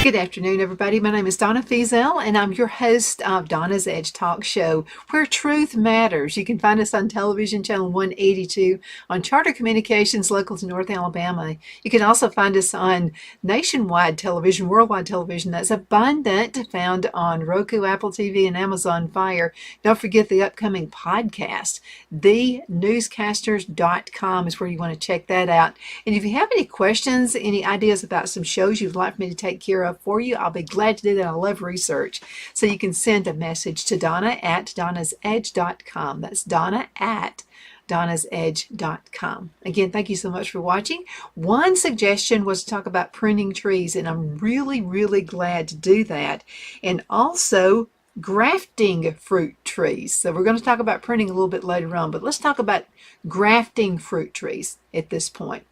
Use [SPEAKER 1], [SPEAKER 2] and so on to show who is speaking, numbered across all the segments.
[SPEAKER 1] Good afternoon, everybody. My name is Donna Feazell, and I'm your host of Donna's Edge Talk Show, where truth matters. You can find us on television, channel 182, on Charter Communications, local to North Alabama. You can also find us on nationwide television, worldwide television that's abundant, found on Roku, Apple TV, and Amazon Fire. Don't forget the upcoming podcast. TheNewscasters.com is where you want to check that out. And if you have any questions, any ideas about some shows you'd like me to take care of for you, I'll be glad to do that. I love research. So you can send a message to Donna at donnasedge.com. That's Donna at donnasedge.com. Again, thank you so much for watching. One suggestion was to talk about pruning trees, and I'm really glad to do that. And also grafting fruit trees. So we're going to talk about pruning a little bit later on, but let's talk about grafting fruit trees at this point.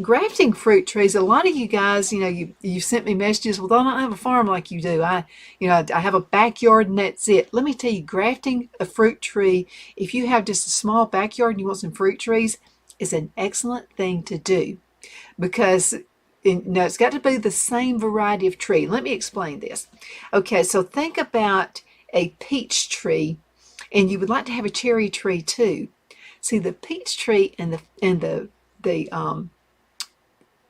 [SPEAKER 1] Grafting fruit trees, a lot of you guys, you sent me messages, well, I don't have a farm like you do. I have a backyard and that's it. Let me tell you, grafting a fruit tree, if you have just a small backyard and you want some fruit trees, is an excellent thing to do, because it's got to be the same variety of tree. Let me explain this. Okay, so think about a peach tree, and you would like to have a cherry tree too. See, the peach tree and the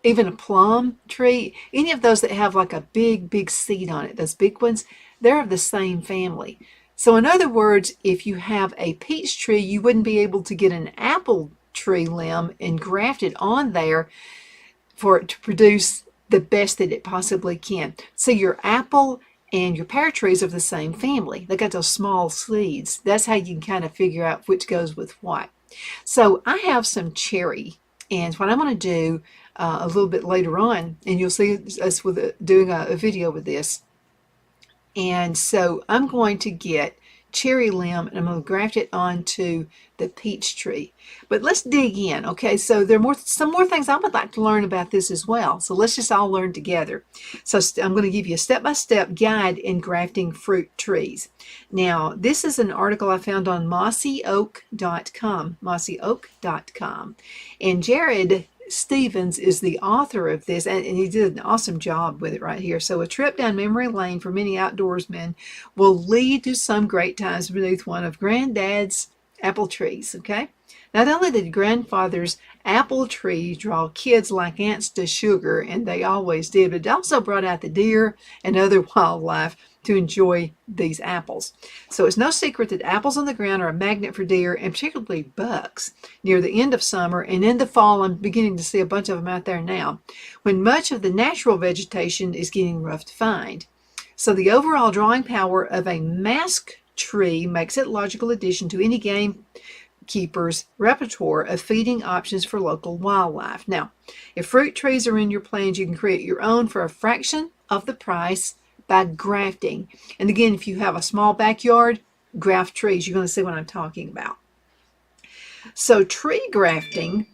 [SPEAKER 1] even a plum tree, any of those that have like a big seed on it, those big ones, they're of the same family. So in other words, if you have a peach tree, you wouldn't be able to get an apple tree limb and graft it on there for it to produce the best that it possibly can. So your apple and your pear trees are of the same family. They got those small seeds. That's how you can kind of figure out which goes with what. So I have some cherry, and what I'm going to do a little bit later on, and you'll see us doing a video with this. And so I'm going to get cherry limb, and I'm going to graft it onto the peach tree. But let's dig in. Okay, so there are some more things I would like to learn about this as well. So let's just all learn together. So I'm going to give you a step-by-step guide in grafting fruit trees. Now, this is an article I found on mossyoak.com, and Jared Stevens is the author of this, and he did an awesome job with it right here. So a trip down memory lane for many outdoorsmen will lead to some great times beneath one of Granddad's apple trees, okay? Not only did grandfather's apple tree draw kids like ants to sugar, and they always did, but it also brought out the deer and other wildlife to enjoy these apples. So it's no secret that apples on the ground are a magnet for deer, and particularly bucks, near the end of summer. And in the fall, I'm beginning to see a bunch of them out there now, when much of the natural vegetation is getting rough to find. So the overall drawing power of a mask tree makes it a logical addition to any game keeper's repertoire of feeding options for local wildlife. Now, if fruit trees are in your plans, you can create your own for a fraction of the price by grafting. And again, if you have a small backyard, graft trees. You're going to see what I'm talking about. So tree grafting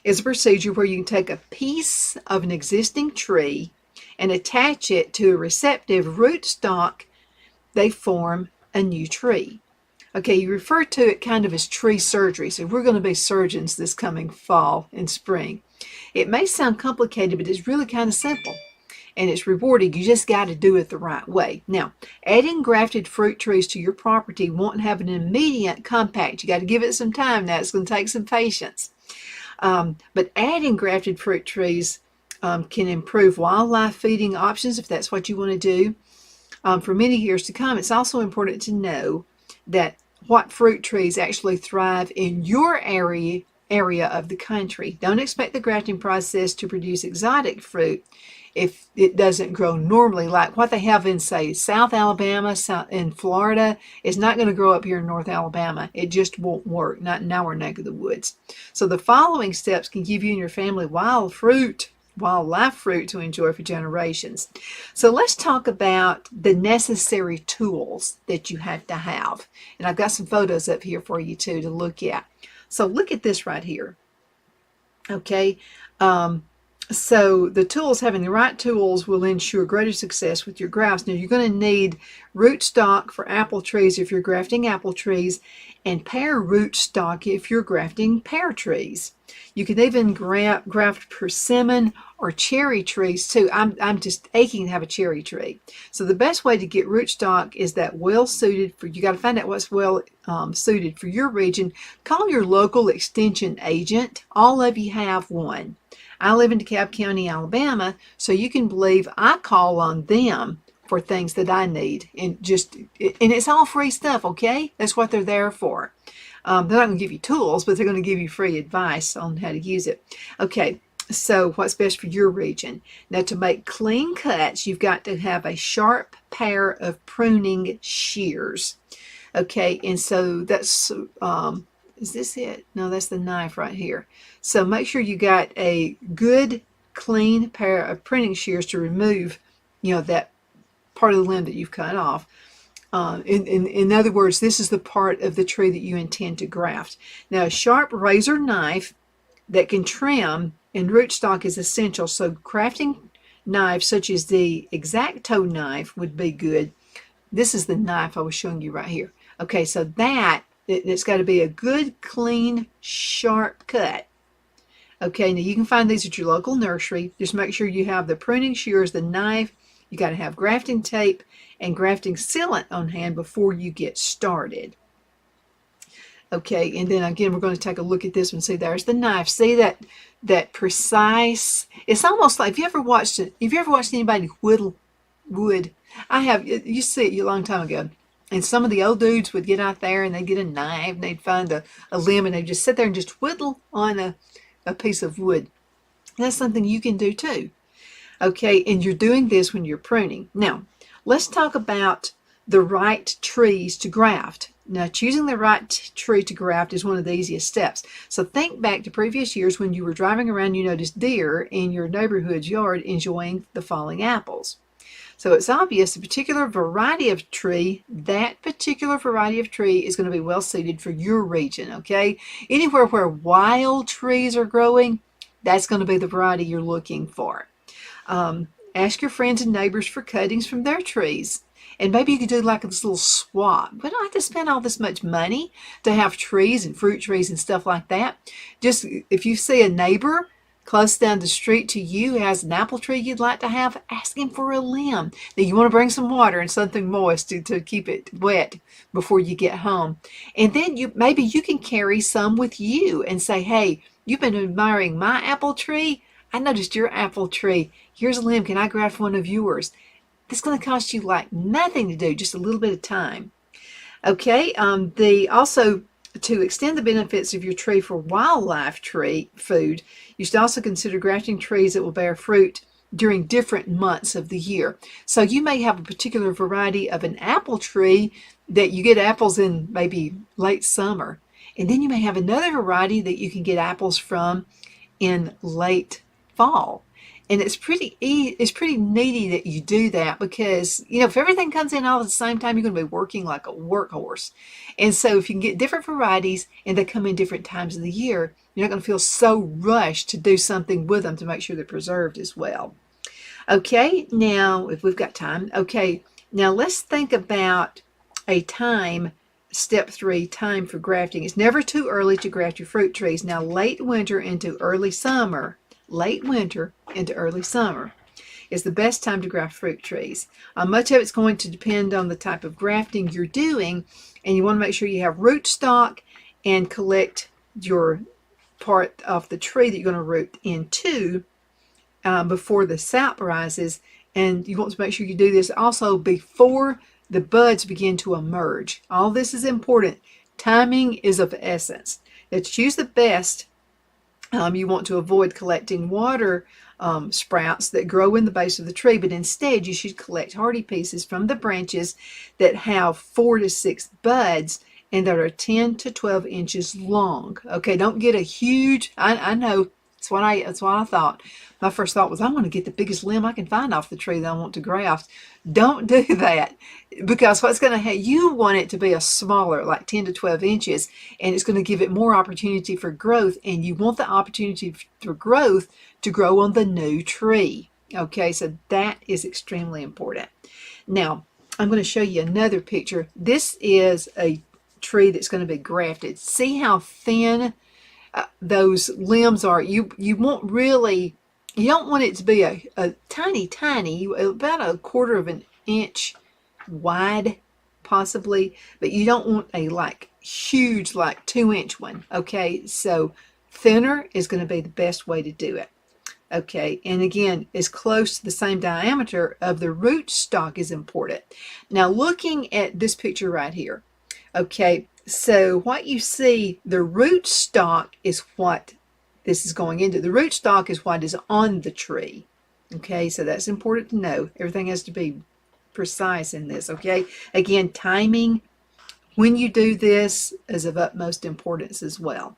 [SPEAKER 1] is a procedure where you can take a piece of an existing tree and attach it to a receptive rootstock. They form a new tree. Okay, you refer to it kind of as tree surgery. So we're going to be surgeons this coming fall and spring. It may sound complicated, but it's really kind of simple. And it's rewarding. You just got to do it the right way. Now, adding grafted fruit trees to your property won't have an immediate impact. You got to give it some time now. It's going to take some patience. But adding grafted fruit trees can improve wildlife feeding options if that's what you want to do for many years to come. It's also important to know that what fruit trees actually thrive in your area of the country. Don't expect the grafting process to produce exotic fruit if it doesn't grow normally. Like what they have in, say, South Alabama, in Florida, is not going to grow up here in North Alabama. It just won't work, not in our neck of the woods. So the following steps can give you and your family wildlife fruit to enjoy for generations. So let's talk about the necessary tools that you have to have. And I've got some photos up here for you too to look at. So look at this right here. Okay. So the tools, having the right tools, will ensure greater success with your grafts. Now you're going to need rootstock for apple trees if you're grafting apple trees, and pear rootstock if you're grafting pear trees. You can even graft persimmon or cherry trees too. I'm just aching to have a cherry tree. So the best way to get rootstock is that well suited for, you got to find out what's well suited for your region. Call your local extension agent. All of you have one. I live in DeKalb County, Alabama, so you can believe I call on them for things that I need, and it's all free stuff. Okay, that's what they're there for. They're not going to give you tools, but they're going to give you free advice on how to use it. Okay, so what's best for your region? Now, to make clean cuts, you've got to have a sharp pair of pruning shears. Okay, and so that's is this it? No, that's the knife right here. So make sure you got a good, clean pair of pruning shears to remove, that part of the limb that you've cut off. In other words, this is the part of the tree that you intend to graft. Now, a sharp razor knife that can trim and rootstock is essential. So crafting knives such as the X-Acto knife would be good. This is the knife I was showing you right here. Okay, so it's got to be a good, clean, sharp cut. Okay, now you can find these at your local nursery. Just make sure you have the pruning shears, the knife. You got to have grafting tape and grafting sealant on hand before you get started. Okay, and then again, we're going to take a look at this one. See, there's the knife. See that precise? It's almost like, have you ever watched anybody whittle wood? I have. You see it a long time ago. And some of the old dudes would get out there and they'd get a knife and they'd find a limb and they'd just sit there and just whittle on a piece of wood. That's something you can do too. Okay, and you're doing this when you're pruning. Now, let's talk about the right trees to graft. Now, choosing the right tree to graft is one of the easiest steps. So think back to previous years when you were driving around, you noticed deer in your neighborhood's yard enjoying the falling apples. So it's obvious that particular variety of tree is going to be well suited for your region, okay? Anywhere where wild trees are growing, that's going to be the variety you're looking for. Ask your friends and neighbors for cuttings from their trees. And maybe you could do like this little swap. We don't have to spend all this much money to have trees and fruit trees and stuff like that. Just if you see a neighbor close down the street to you who has an apple tree you'd like to have, ask him for a limb. Now you want to bring some water and something moist to keep it wet before you get home. And then maybe you can carry some with you and say, hey, you've been admiring my apple tree. I noticed your apple tree. Here's a limb. Can I graft one of yours? This is going to cost you like nothing to do, just a little bit of time. Okay, also to extend the benefits of your tree for wildlife tree food, you should also consider grafting trees that will bear fruit during different months of the year. So you may have a particular variety of an apple tree that you get apples in maybe late summer, and then you may have another variety that you can get apples from in late fall. And it's pretty needy that you do that because, if everything comes in all at the same time, you're going to be working like a workhorse. And so if you can get different varieties and they come in different times of the year, you're not going to feel so rushed to do something with them to make sure they're preserved as well. Okay, now if we've got time. Okay, now let's think about a time. Step 3, time for grafting. It's never too early to graft your fruit trees. Now late winter into early summer is the best time to graft fruit trees. Much of it's going to depend on the type of grafting you're doing, and you want to make sure you have rootstock and collect your part of the tree that you're going to root into before the sap rises. And you want to make sure you do this also before the buds begin to emerge. All this is important. Timing is of essence. Now, to choose the best, you want to avoid collecting water sprouts that grow in the base of the tree, but instead you should collect hardy pieces from the branches that have 4 to 6 buds and that are 10 to 12 inches long. Okay, don't get a huge, I know That's what I thought. My first thought was, I'm going to get the biggest limb I can find off the tree that I want to graft. Don't do that, because what's going to happen, you want it to be a smaller, like 10 to 12 inches, and it's going to give it more opportunity for growth, and you want the opportunity for growth to grow on the new tree. Okay, so that is extremely important. Now, I'm going to show you another picture. This is a tree that's going to be grafted. See how thin those limbs are. You won't really, you don't want it to be a tiny, about a quarter of an inch wide, possibly, but you don't want a like huge, like 2-inch one. Okay, so thinner is going to be the best way to do it. Okay, and again, as close to the same diameter of the root stock is important. Now, looking at this picture right here, okay, so what you see, the root stock is what this is going into. The root stock is what is on the tree. Okay, so that's important to know. Everything has to be precise in this, okay? Again, timing when you do this is of utmost importance as well.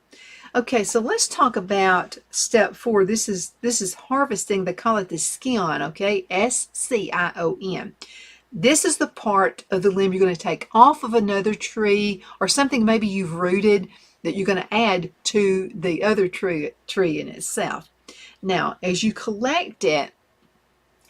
[SPEAKER 1] Okay, so let's talk about step 4. This is harvesting. They call it the scion, okay? S-C-I-O-N. This is the part of the limb you're going to take off of another tree or something maybe you've rooted that you're going to add to the other tree in itself. Now, as you collect it,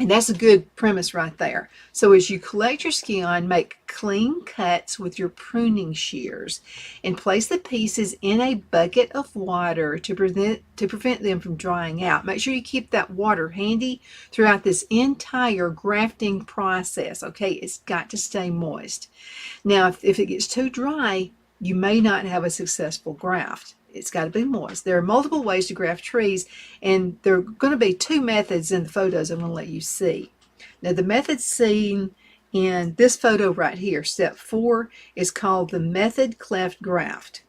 [SPEAKER 1] and that's a good premise right there. So as you collect your scion, make clean cuts with your pruning shears and place the pieces in a bucket of water to prevent them from drying out. Make sure you keep that water handy throughout this entire grafting process, okay? It's got to stay moist. Now, if it gets too dry, you may not have a successful graft. It's got to be moist. There are multiple ways to graft trees, and there are going to be 2 methods in the photos I'm going to let you see. Now, the method seen in this photo right here, step 4, is called the method cleft graft.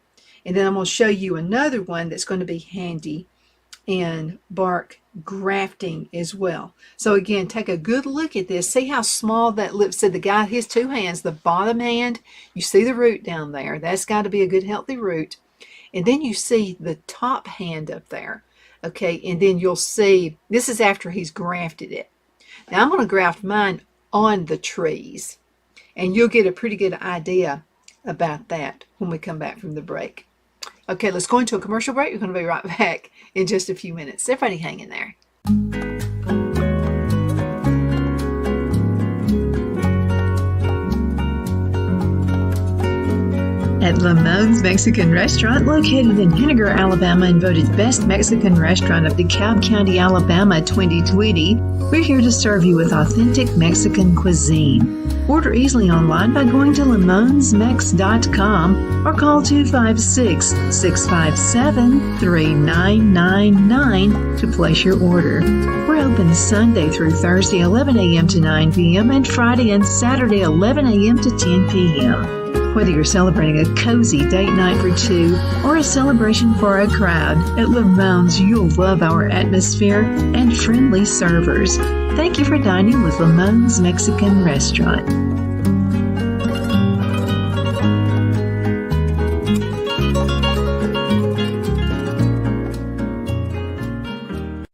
[SPEAKER 1] And then I'm going to show you another one that's going to be handy in bark grafting as well. So again, take a good look at this. See how small that lip. So the guy, his 2 hands, the bottom hand, you see the root down there. That's got to be a good healthy root. And then you see the top hand up there, okay? And then you'll see, this is after he's grafted it. Now I'm going to graft mine on the trees, and you'll get a pretty good idea about that when we come back from the break. Okay, let's go into a commercial break. We're going to be right back in just a few minutes. Everybody hang in there. At Lamone's Mexican Restaurant, located in Henniger, Alabama, and voted Best Mexican Restaurant of DeKalb County, Alabama 2020, we're here to serve you with authentic Mexican cuisine. Order easily online by going to lamonsmex.com or call 256-657-3999 to place your order. We're open Sunday through Thursday, 11 a.m. to 9 p.m. and Friday and Saturday, 11 a.m. to 10 p.m. Whether you're celebrating a cozy date night for 2 or a celebration for a crowd, at Lamone's you'll love our atmosphere and friendly servers. Thank you for dining with Lamone's Mexican Restaurant.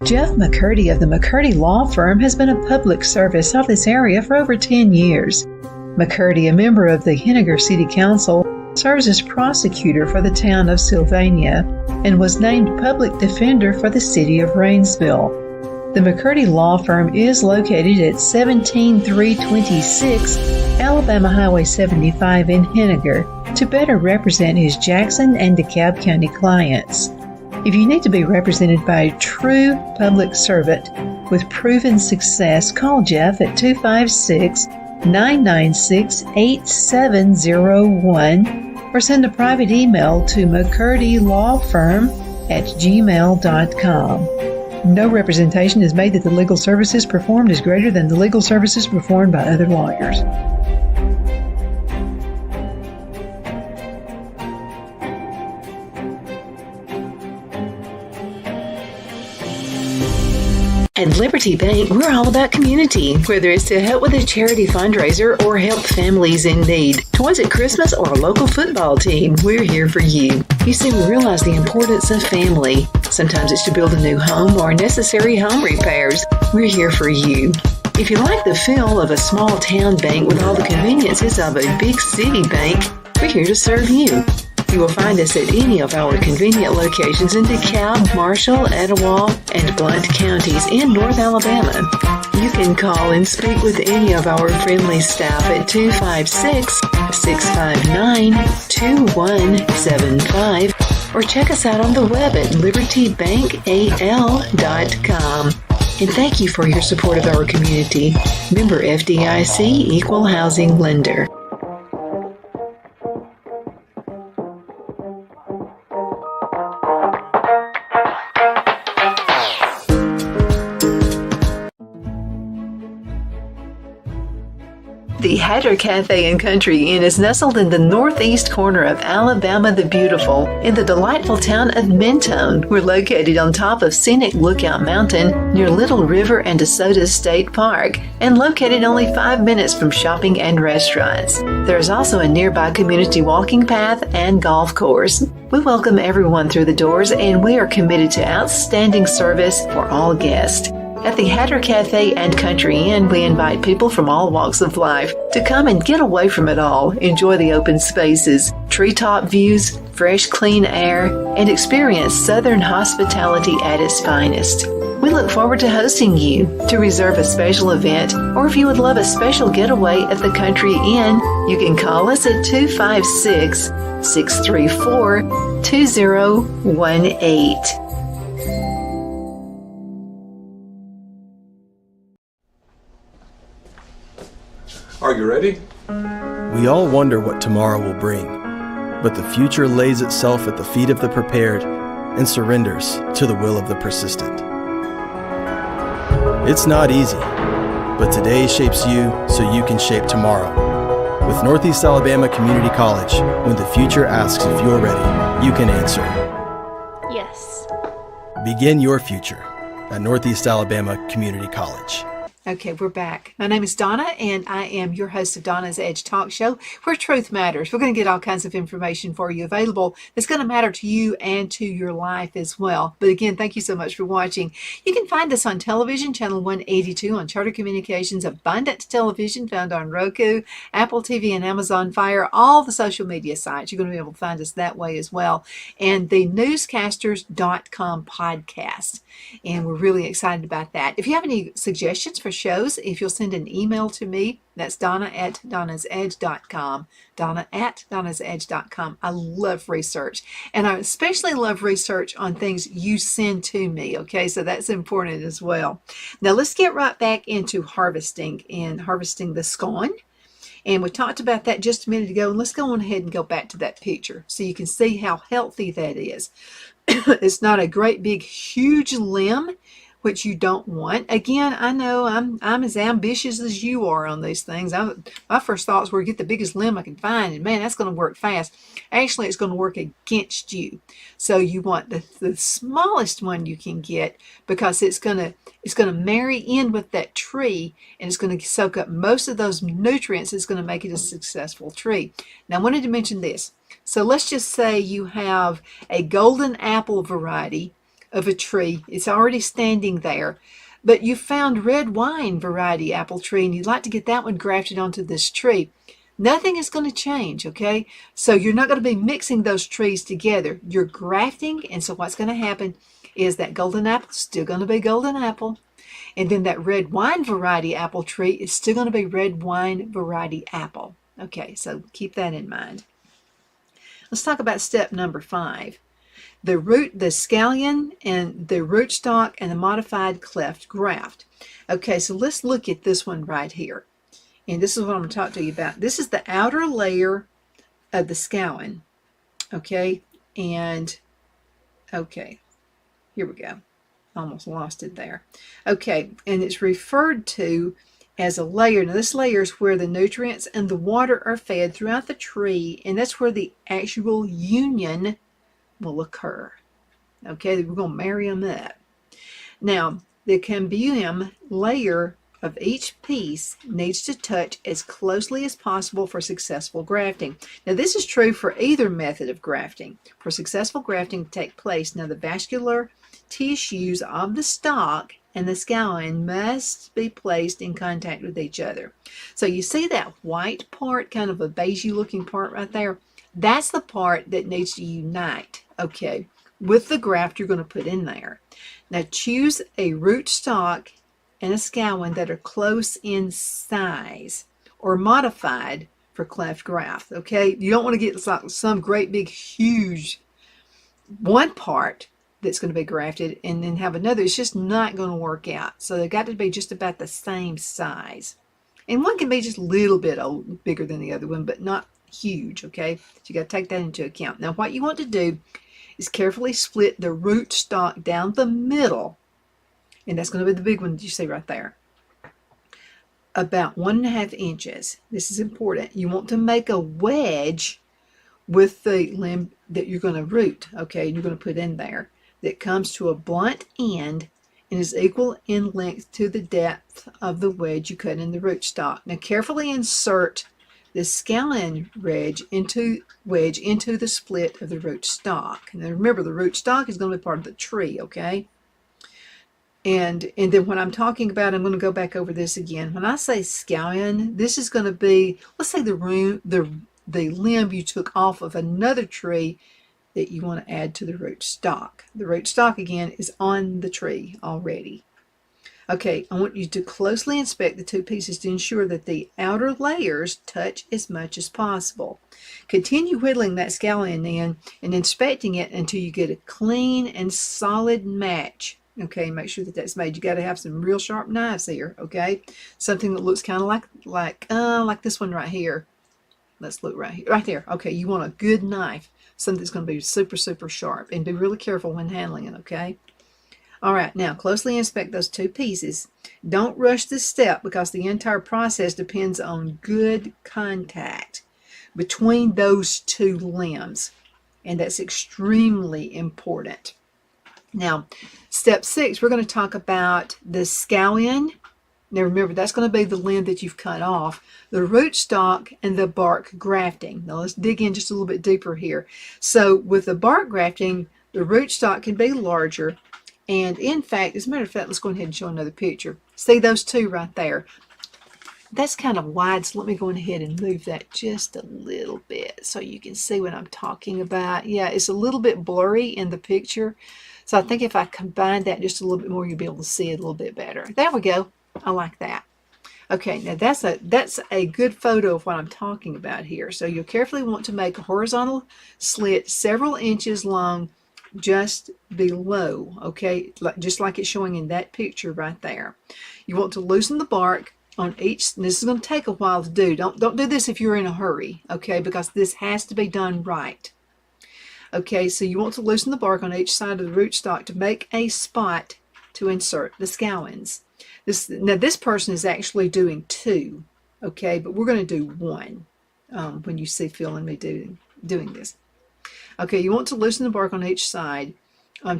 [SPEAKER 1] Jeff McCurdy of the McCurdy Law Firm has been a public service of this area for over 10 years. McCurdy, a member of the Henniger City Council, serves as prosecutor for the town of Sylvania and was named public defender for the city of Rainsville. The McCurdy Law Firm is located at 17326 Alabama Highway 75 in Henniger to better represent his Jackson and DeKalb County clients. If you need to be represented by a true public servant with proven success, call Jeff at 256-996-8701 or send a private email to mccurdylawfirm@gmail.com. No representation is made that the legal services performed is greater than the legal services performed by other lawyers. At Liberty Bank, we're all about community, whether it's to help with a charity fundraiser or help families in need. Toys at Christmas or a local football team, we're here for you. You see, we realize the importance of family. Sometimes it's to build a new home or necessary home repairs. We're here for you. If you like the feel of a small town bank with all the conveniences of a big city bank, we're here to serve you. You will find us at any of our convenient locations in DeKalb, Marshall, Etowah, and Blount counties in North Alabama. You can call and speak with any of our friendly staff at 256-659-2175 or check us out on the web at libertybankal.com. And thank you for your support of our community. Member FDIC Equal Housing Lender. The Hatter Cafe and Country Inn is nestled in the northeast corner of Alabama the Beautiful in the delightful town of Mentone. We're located on top of scenic Lookout Mountain near Little River and DeSoto State Park and located only 5 minutes from shopping and restaurants. There is also a nearby community walking path and golf course. We welcome everyone through the doors and we are committed to outstanding service for all guests. At the Hatter Cafe and Country Inn, we invite people from all walks of life to come and get away from it all, enjoy the open spaces, treetop views, fresh, clean air, and experience Southern hospitality at its finest. We look forward to hosting you. To reserve a special event, or if you would love a special getaway at the Country Inn, you can call us at 256-634-2018.
[SPEAKER 2] Are you ready?
[SPEAKER 3] We all wonder what tomorrow will bring, but the future lays itself at the feet of the prepared and surrenders to the will of the persistent. It's not easy, but today shapes you so you can shape tomorrow. With Northeast Alabama Community College, when the future asks if you're ready, you can answer
[SPEAKER 4] yes.
[SPEAKER 3] Begin your future at Northeast Alabama Community College.
[SPEAKER 1] Okay, we're back. My name is Donna, and I am your host of Donna's Edge Talk Show, where truth matters. We're going to get all kinds of information for you available that's going to matter to you and to your life as well. But again, thank you so much for watching. You can find us on television, channel 182 on Charter Communications, Abundant Television, found on Roku, Apple TV, and Amazon Fire, all the social media sites. You're going to be able to find us that way as well. And the newscasters.com podcast. And we're really excited about that. If you have any suggestions for shows, if you'll send an email to me, that's donna@donnasedge.com, donna@donnasedge.com. I love research, and I especially love research on things you send to me, okay? So that's important as well. Now let's get right back into harvesting the scone. And we talked about that just a minute ago, and let's go on ahead and go back to that picture so you can see how healthy that is. It's not a great big huge limb, which you don't want. Again, I know I'm as ambitious as you are on these things. My first thoughts were get the biggest limb I can find, and man, that's going to work fast. Actually, it's going to work against you. So you want the smallest one you can get, because it's going to marry in with that tree, and it's going to soak up most of those nutrients. It's going to make it a successful tree. Now, I wanted to mention this. So let's just say you have a golden apple variety of a tree. It's already standing there, but you found red wine variety apple tree, and you'd like to get that one grafted onto this tree. Nothing is going to change, okay? So you're not going to be mixing those trees together. You're grafting, and so what's going to happen is that golden apple is still going to be golden apple, and then that red wine variety apple tree is still going to be red wine variety apple. Okay, so keep that in mind. Let's talk about step number 5. The scallion and the rootstock and the modified cleft graft. Okay, so let's look at this one right here. And this is what I'm going to talk to you about. This is the outer layer of the scallion. Okay, and okay, here we go. Almost lost it there. Okay, and it's referred to as a layer. Now this layer is where the nutrients and the water are fed throughout the tree, and that's where the actual union will occur. Okay, we're going to marry them up. Now, The cambium layer of each piece needs to touch as closely as possible for successful grafting. Now, this is true for either method of grafting. For successful grafting to take place, now the vascular tissues of the stalk and the scallion must be placed in contact with each other. So you see that white part, kind of a beigey looking part right there? That's the part that needs to unite, okay, with the graft you're going to put in there. Now choose a root stock and a scallion that are close in size or modified for cleft graft, okay? You don't want to get like some great big huge one part that's going to be grafted and then have another. It's just not going to work out. So they've got to be just about the same size. And one can be just a little bit bigger than the other one, but not huge, okay? So you got to take that into account. Now what you want to do is carefully split the root stock down the middle, and that's going to be the big one that you see right there, about 1.5 inches. This is important. You want to make a wedge with the limb that you're going to root, okay, you're going to put in there, that comes to a blunt end and is equal in length to the depth of the wedge you cut in the rootstock. Now carefully insert the scallion wedge into the split of the rootstock. Now remember, the rootstock is going to be part of the tree, okay? And then when I'm talking about, I'm going to go back over this again. When I say scallion, this is going to be, let's say the limb you took off of another tree that you want to add to the rootstock. The rootstock, again, is on the tree already. Okay, I want you to closely inspect the two pieces to ensure that the outer layers touch as much as possible. Continue whittling that scallion in and inspecting it until you get a clean and solid match. Okay, make sure that that's made. You got to have some real sharp knives here, okay? Something that looks kind of like this one right here. Let's look right here, right there. Okay, you want a good knife, something that's going to be super, super sharp, and be really careful when handling it, okay? All right, now closely inspect those two pieces. Don't rush this step because the entire process depends on good contact between those two limbs, and that's extremely important. Now, step 6, we're going to talk about the scallion. Now remember, that's going to be the limb that you've cut off, the rootstock, and the bark grafting. Now let's dig in just a little bit deeper here. So with the bark grafting, the rootstock can be larger. And in fact, as a matter of fact, let's go ahead and show another picture. See those two right there? That's kind of wide, so let me go ahead and move that just a little bit so you can see what I'm talking about. Yeah, it's a little bit blurry in the picture. So I think if I combine that just a little bit more, you'll be able to see it a little bit better. There we go. I like that. Okay, now that's a good photo of what I'm talking about here. So you'll carefully want to make a horizontal slit several inches long just below, okay, just like it's showing in that picture right there. You want to loosen the bark on each, and this is going to take a while to do. Don't do this if you're in a hurry, okay, because this has to be done right. Okay, so you want to loosen the bark on each side of the rootstock to make a spot to insert the scallions. Now this person is actually doing 2, okay, but we're going to do 1 when you see Phil and me doing this. Okay, you want to loosen the bark on each side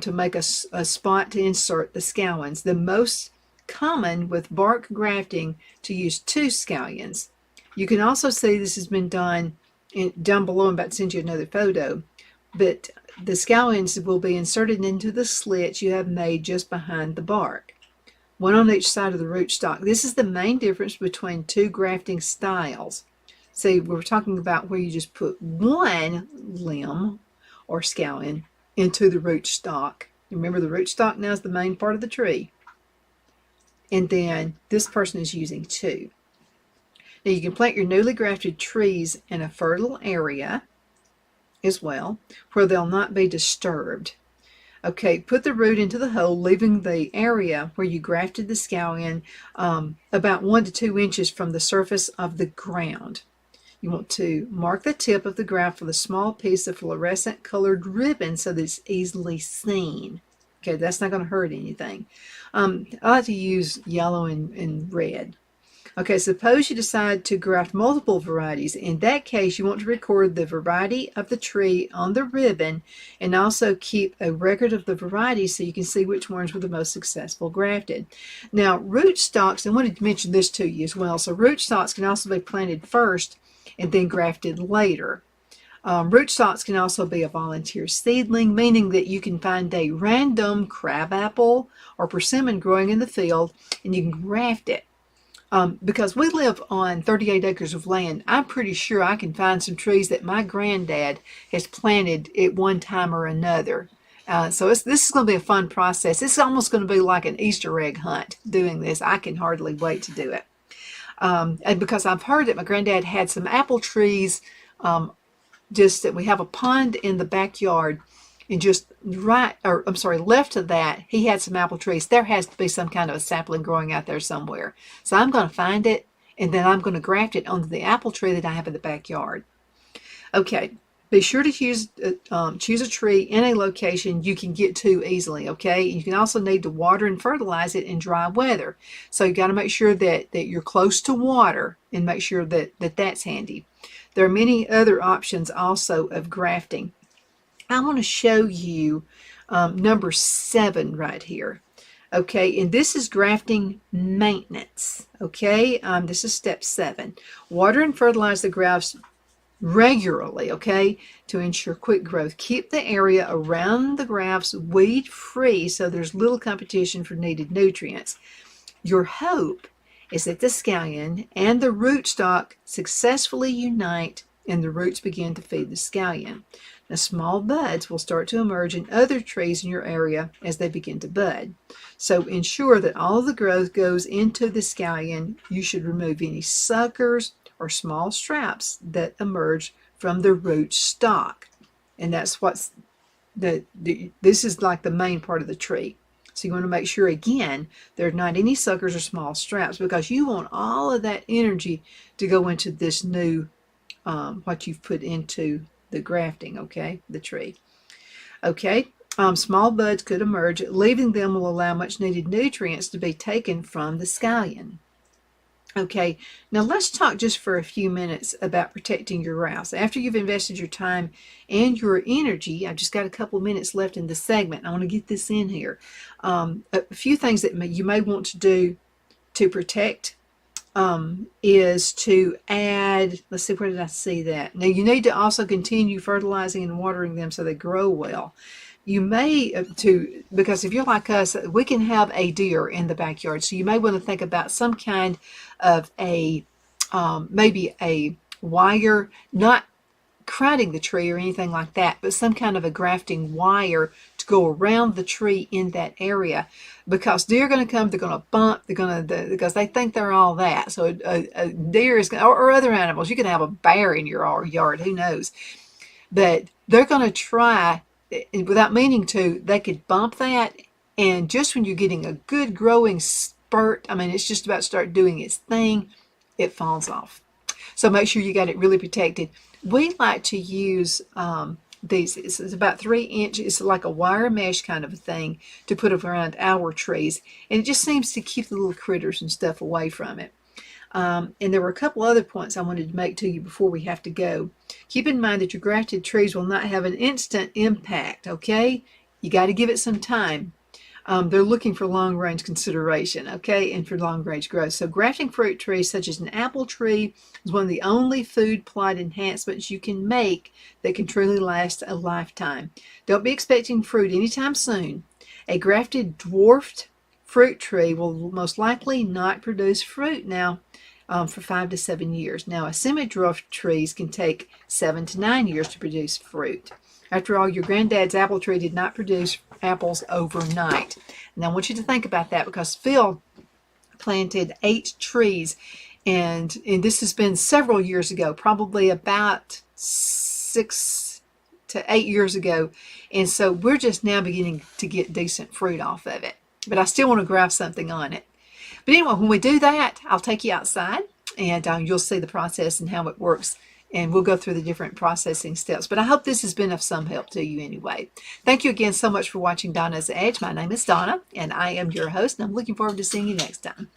[SPEAKER 1] to make a spot to insert the scallions. The most common with bark grafting to use 2 scallions. You can also see this has been done down below. I'm about to send you another photo, but the scallions will be inserted into the slits you have made just behind the bark. 1 on each side of the rootstock. This is the main difference between 2 grafting styles. See, we're talking about where you just put 1 limb or scallion into the rootstock. Remember, the rootstock now is the main part of the tree. And then this person is using 2. Now you can plant your newly grafted trees in a fertile area as well, where they'll not be disturbed. Okay, put the root into the hole, leaving the area where you grafted the scallion about 1 to 2 inches from the surface of the ground. You want to mark the tip of the graft with a small piece of fluorescent colored ribbon so that it's easily seen. Okay, that's not going to hurt anything. I like to use yellow and red. Okay, suppose you decide to graft multiple varieties. In that case, you want to record the variety of the tree on the ribbon and also keep a record of the varieties so you can see which ones were the most successful grafted. Now, rootstocks, I wanted to mention this to you as well. So rootstocks can also be planted first and then grafted later. Rootstocks can also be a volunteer seedling, meaning that you can find a random crabapple or persimmon growing in the field and you can graft it. Because we live on 38 acres of land, I'm pretty sure I can find some trees that my granddad has planted at one time or another. So this is going to be a fun process. It's almost going to be like an Easter egg hunt doing this. I can hardly wait to do it. And because I've heard that my granddad had some apple trees, just that we have a pond in the backyard, and just left of that, he had some apple trees. There has to be some kind of a sapling growing out there somewhere. So I'm going to find it, and then I'm going to graft it onto the apple tree that I have in the backyard. Okay, be sure to choose a tree in a location you can get to easily, okay? You can also need to water and fertilize it in dry weather. So you got to make sure that you're close to water and make sure that that's handy. There are many other options also of grafting. I want to show you number 7 right here. Okay, and this is grafting maintenance. Okay, this is step 7. Water and fertilize the grafts regularly, okay, to ensure quick growth. Keep the area around the grafts weed free so there's little competition for needed nutrients. Your hope is that the scallion and the rootstock successfully unite and the roots begin to feed the scallion. Now, small buds will start to emerge in other trees in your area as they begin to bud. So ensure that all the growth goes into the scallion. You should remove any suckers or small straps that emerge from the root stock. And that's what's this is like the main part of the tree. So you want to make sure, again, there are not any suckers or small straps, because you want all of that energy to go into this new, what you've put into the grafting, okay, the tree. Okay, small buds could emerge. Leaving them will allow much needed nutrients to be taken from the scallion. Okay, now let's talk just for a few minutes about protecting your grafts. After you've invested your time and your energy, I've just got a couple minutes left in the segment. I want to get this in here. A few things that you may want to do to protect is to add, let's see, where did I see that? Now you need to also continue fertilizing and watering them so they grow well. You may, because if you're like us, we can have a deer in the backyard. So you may want to think about some kind of maybe a wire, not crowding the tree or anything like that, but some kind of a grafting wire to go around the tree in that area, because deer are going to come, they're going to bump, because they think they're all that. So a deer is, or other animals, you can have a bear in your yard, who knows, but they're going to try, without meaning to, they could bump that, and just when you're getting a good growing spurt, I mean, it's just about to start doing its thing, it falls off. So make sure you got it really protected. We like to use these, it's about 3 inches, it's like a wire mesh kind of a thing to put around our trees, and it just seems to keep the little critters and stuff away from it. And there were a couple other points I wanted to make to you before we have to go. Keep in mind that your grafted trees will not have an instant impact, okay? You got to give it some time. They're looking for long-range consideration, okay, and for long-range growth. So grafting fruit trees such as an apple tree is one of the only food plot enhancements you can make that can truly last a lifetime. Don't be expecting fruit anytime soon. A grafted dwarfed fruit tree will most likely not produce fruit now for 5 to 7 years. Now, a semi-dwarfed trees can take 7 to 9 years to produce fruit. After all, your granddad's apple tree did not produce apples overnight. And I want you to think about that, because Phil planted 8 trees, and this has been several years ago, probably about 6 to 8 years ago. And so we're just now beginning to get decent fruit off of it. But I still want to graft something on it. But anyway, when we do that, I'll take you outside, and you'll see the process and how it works. And we'll go through the different processing steps. But I hope this has been of some help to you anyway. Thank you again so much for watching Donna's Edge. My name is Donna, and I am your host, and I'm looking forward to seeing you next time.